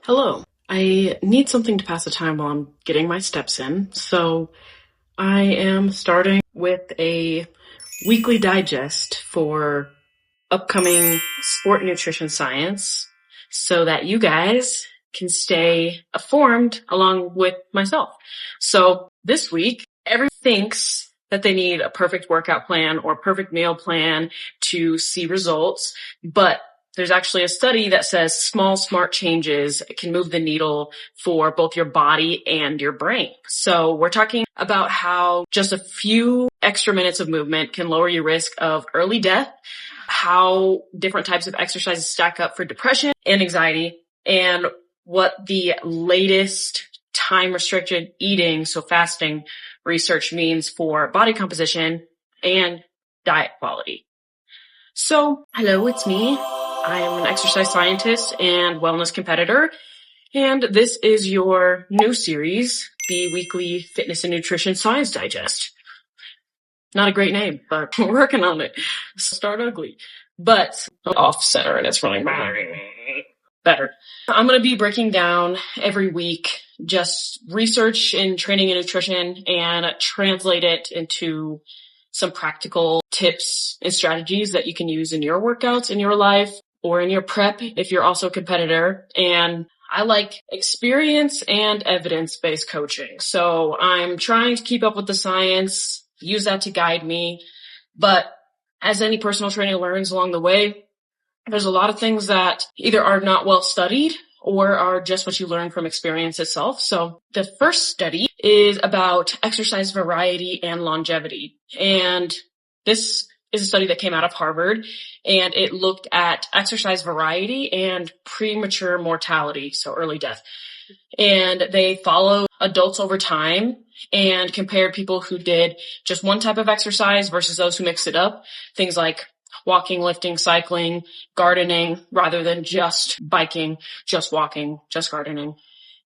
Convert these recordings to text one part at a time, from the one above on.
Hello. I need something to pass the time while I'm getting my steps in, so I am starting with a weekly digest for upcoming sport nutrition science so that you guys can stay informed along with myself. So this week, everyone thinks that they need a perfect workout plan or perfect meal plan to see results, but there's actually a study that says small, smart changes can move the needle for both your body and your brain. So we're talking about how just a few extra minutes of movement can lower your risk of early death, how different types of exercises stack up for depression and anxiety, and what the latest time-restricted eating, so fasting, research means for body composition and diet quality. So, hello, it's me. I am an exercise scientist and wellness competitor, and this is your new series, the Weekly Fitness and Nutrition Science Digest. Not a great name, but we're working on it. Start ugly. But off center and it's running better. I'm going to be breaking down every week just research in training and nutrition and translate it into some practical tips and strategies that you can use in your workouts, in your life, or in your prep if you're also a competitor. And I like experience and evidence-based coaching. So I'm trying to keep up with the science, use that to guide me. But as any personal trainer learns along the way, there's a lot of things that either are not well studied or are just what you learn from experience itself. So the first study is about exercise variety and longevity. And this is a study that came out of Harvard, and it looked at exercise variety and premature mortality, so early death. And they followed adults over time and compared people who did just one type of exercise versus those who mixed it up. Things like walking, lifting, cycling, gardening, rather than just biking, just walking, just gardening.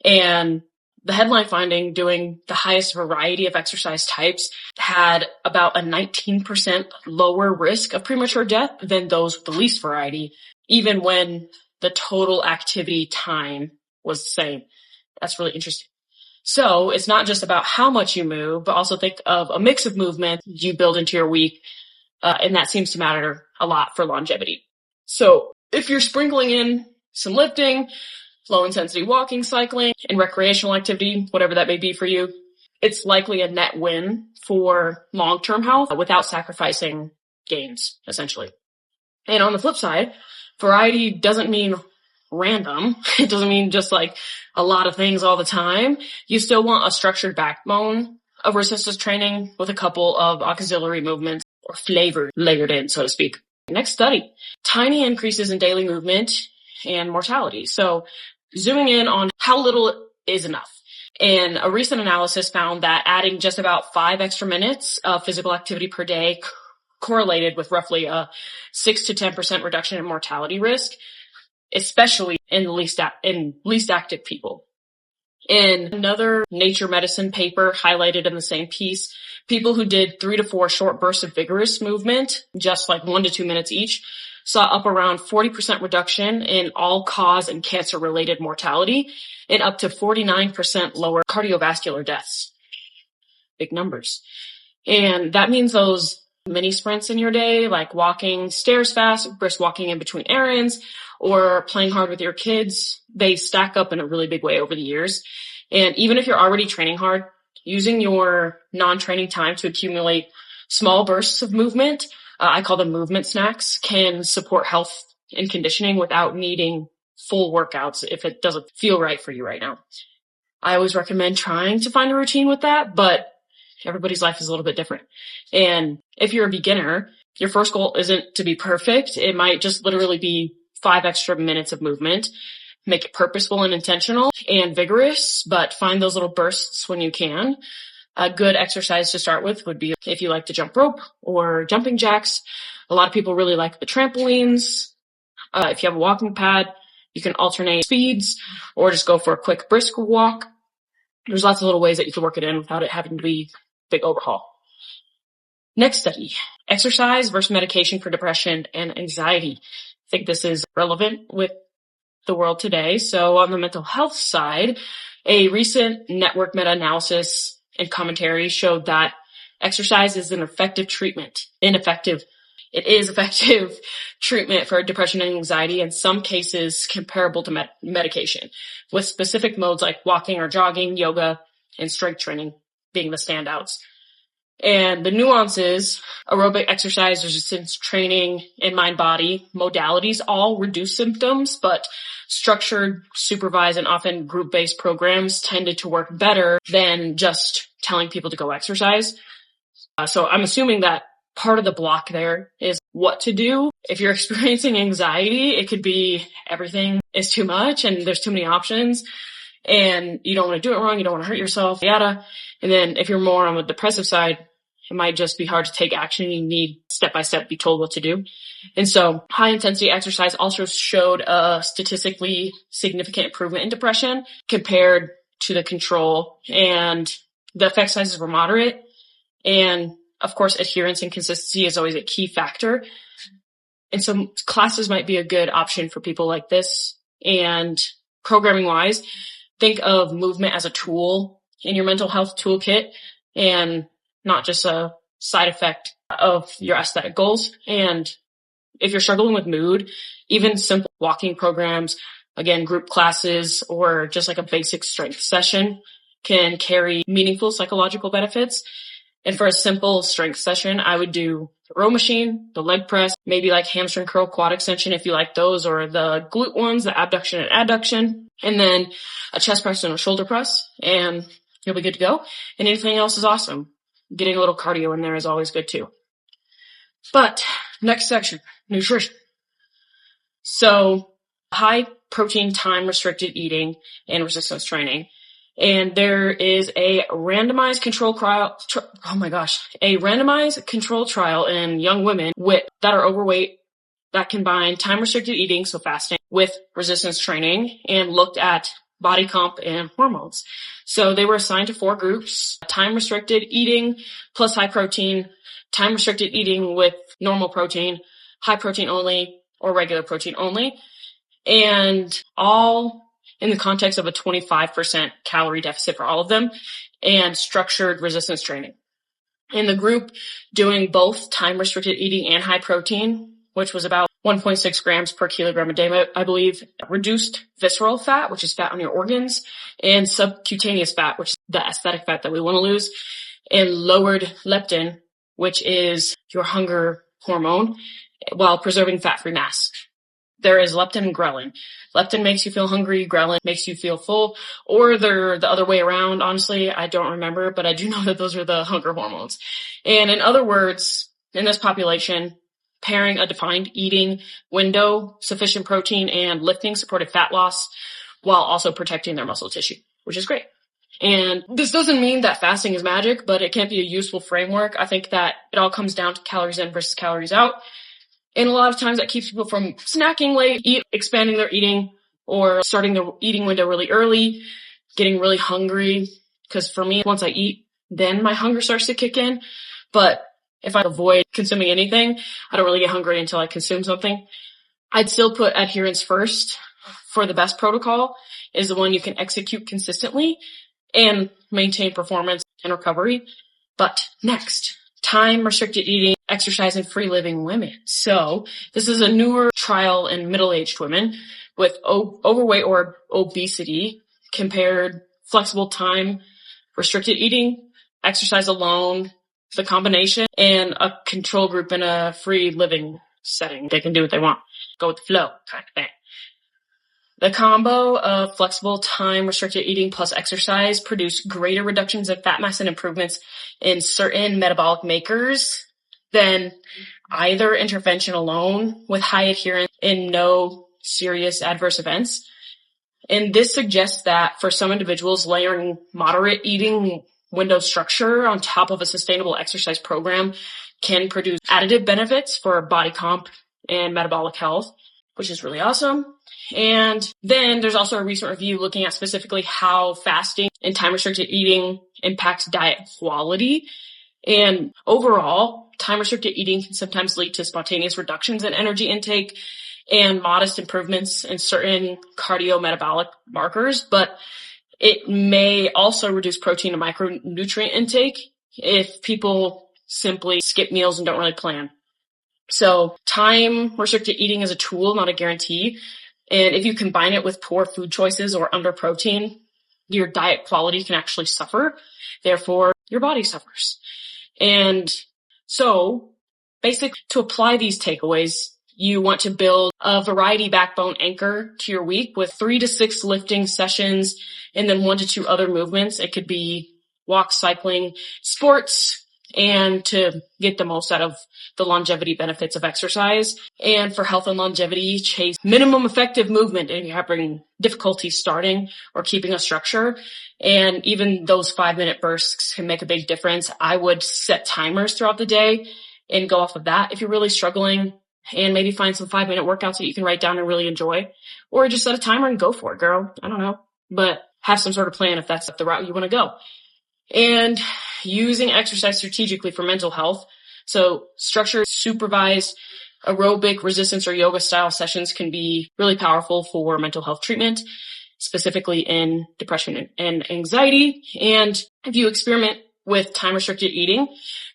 And the headline finding, doing the highest variety of exercise types, had about a 19% lower risk of premature death than those with the least variety, even when the total activity time was the same. That's really interesting. So it's not just about how much you move, but also think of a mix of movement you build into your week. And that seems to matter a lot for longevity. So if you're sprinkling in some lifting, low intensity walking, cycling, and recreational activity, whatever that may be for you, it's likely a net win for long-term health without sacrificing gains, essentially. And on the flip side, variety doesn't mean random. It doesn't mean just like a lot of things all the time. You still want a structured backbone of resistance training with a couple of auxiliary movements or flavor layered in, so to speak. Next study, tiny increases in daily movement and mortality. So zooming in on how little is enough. And a recent analysis found that adding just about 5 extra minutes of physical activity per day correlated with roughly a 6 to 10% reduction in mortality risk, especially in least active people. In another Nature Medicine paper highlighted in the same piece, people who did 3 to 4 short bursts of vigorous movement, just like 1 to 2 minutes each, saw up around 40% reduction in all-cause and cancer-related mortality and up to 49% lower cardiovascular deaths. Big numbers. And that means those mini sprints in your day, like walking stairs fast, brisk walking in between errands, or playing hard with your kids, they stack up in a really big way over the years. And even if you're already training hard, using your non-training time to accumulate small bursts of movement, I call them movement snacks, can support health and conditioning without needing full workouts if it doesn't feel right for you right now. I always recommend trying to find a routine with that, but everybody's life is a little bit different. And if you're a beginner, your first goal isn't to be perfect. It might just literally be 5 extra minutes of movement. Make it purposeful and intentional and vigorous, but find those little bursts when you can. A good exercise to start with would be if you like to jump rope or jumping jacks. A lot of people really like the trampolines. If you have a walking pad, you can alternate speeds or just go for a quick brisk walk. There's lots of little ways that you can work it in without it having to be a big overhaul. Next study, exercise versus medication for depression and anxiety. I think this is relevant with the world today. So on the mental health side, a recent network meta-analysis and commentary showed that exercise is an effective treatment. It is effective treatment for depression and anxiety, in some cases comparable to medication, with specific modes like walking or jogging, yoga, and strength training being the standouts. And the nuances, aerobic exercise, resistance training, and mind-body modalities all reduce symptoms, but structured, supervised, and often group-based programs tended to work better than just telling people to go exercise. So I'm assuming that part of the block there is what to do. If you're experiencing anxiety, it could be everything is too much and there's too many options and you don't want to do it wrong. You don't want to hurt yourself, yada. And then if you're more on the depressive side, it might just be hard to take action. You need step by step be told what to do. And so high intensity exercise also showed a statistically significant improvement in depression compared to the control, and the effect sizes were moderate. And of course, adherence and consistency is always a key factor. And so classes might be a good option for people like this. And programming wise, think of movement as a tool in your mental health toolkit and not just a side effect of your aesthetic goals. And if you're struggling with mood, even simple walking programs, again, group classes, or just like a basic strength session can carry meaningful psychological benefits. And for a simple strength session, I would do the row machine, the leg press, maybe like hamstring curl, quad extension if you like those, or the glute ones, the abduction and adduction, and then a chest press and a shoulder press, and you'll be good to go. And anything else is awesome. Getting a little cardio in there is always good too. But next section, nutrition. So high protein, time restricted eating and resistance training. And there is a randomized control trial, a randomized control trial in young women that are overweight that combine time restricted eating, so fasting, with resistance training and looked at body comp and hormones. So they were assigned to 4 groups: time restricted eating plus high protein, time restricted eating with normal protein, high protein only, or regular protein only, and all in the context of a 25% calorie deficit for all of them, and structured resistance training. In the group doing both time restricted eating and high protein, which was about 1.6 grams per kilogram a day, I believe, reduced visceral fat, which is fat on your organs, and subcutaneous fat, which is the aesthetic fat that we want to lose, and lowered leptin, which is your hunger hormone, while preserving fat-free mass. There is leptin and ghrelin. Leptin makes you feel hungry, ghrelin makes you feel full, or they're the other way around. Honestly, I don't remember, but I do know that those are the hunger hormones. And in other words, in this population, pairing a defined eating window, sufficient protein, and lifting supported fat loss while also protecting their muscle tissue, which is great. And this doesn't mean that fasting is magic, but it can be a useful framework. I think that it all comes down to calories in versus calories out. And a lot of times that keeps people from snacking late, expanding their eating, or starting the eating window really early, getting really hungry. Because for me, once I eat, then my hunger starts to kick in. But if I avoid consuming anything, I don't really get hungry until I consume something. I'd still put adherence first. For the best protocol is the one you can execute consistently and maintain performance and recovery. But next, time restricted eating, exercise, and free living women. So this is a newer trial in middle-aged women with overweight or obesity, compared flexible time restricted eating, exercise alone, the combination, and a control group in a free living setting. They can do what they want. Go with the flow kind of thing. The combo of flexible time restricted eating plus exercise produced greater reductions in fat mass and improvements in certain metabolic markers than either intervention alone, with high adherence and no serious adverse events. And this suggests that for some individuals, layering moderate eating window structure on top of a sustainable exercise program can produce additive benefits for body comp and metabolic health, which is really awesome. And then there's also a recent review looking at specifically how fasting and time-restricted eating impacts diet quality. And overall, time-restricted eating can sometimes lead to spontaneous reductions in energy intake and modest improvements in certain cardiometabolic markers, but it may also reduce protein and micronutrient intake if people simply skip meals and don't really plan. So time restricted eating is a tool, not a guarantee. And if you combine it with poor food choices or under protein, your diet quality can actually suffer. Therefore, your body suffers. And so basically to apply these takeaways, you want to build a variety backbone anchor to your week with 3 to 6 lifting sessions and then 1 to 2 other movements. It could be walk, cycling, sports, and to get the most out of the longevity benefits of exercise. And for health and longevity, chase minimum effective movement if you're having difficulty starting or keeping a structure. And even those 5-minute bursts can make a big difference. I would set timers throughout the day and go off of that if you're really struggling, and maybe find some 5-minute workouts that you can write down and really enjoy, or just set a timer and go for it, girl. I don't know, but have some sort of plan if that's the route you want to go. And using exercise strategically for mental health. So structured, supervised, aerobic, resistance, or yoga style sessions can be really powerful for mental health treatment, specifically in depression and anxiety. And if you experiment with time restricted eating,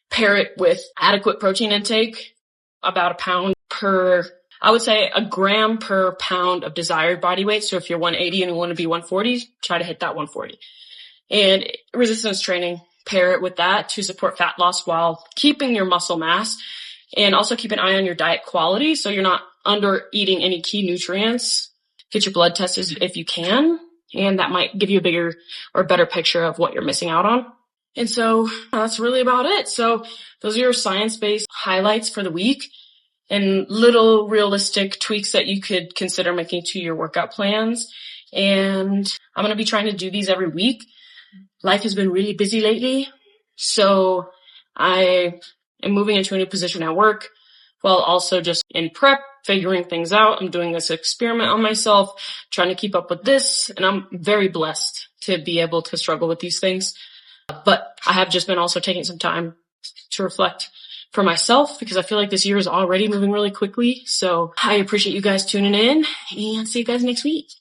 pair it with adequate protein intake, about a gram per pound of desired body weight. So if you're 180 and you want to be 140, try to hit that 140. And resistance training, pair it with that to support fat loss while keeping your muscle mass, and also keep an eye on your diet quality so you're not under eating any key nutrients. Get your blood tested if you can, and that might give you a bigger or better picture of what you're missing out on. And so that's really about it. So those are your science-based highlights for the week and little realistic tweaks that you could consider making to your workout plans. And I'm going to be trying to do these every week. Life has been really busy lately, so I am moving into a new position at work while also just in prep, figuring things out. I'm doing this experiment on myself, trying to keep up with this, and I'm very blessed to be able to struggle with these things. But I have just been also taking some time to reflect for myself because I feel like this year is already moving really quickly. So I appreciate you guys tuning in, and see you guys next week.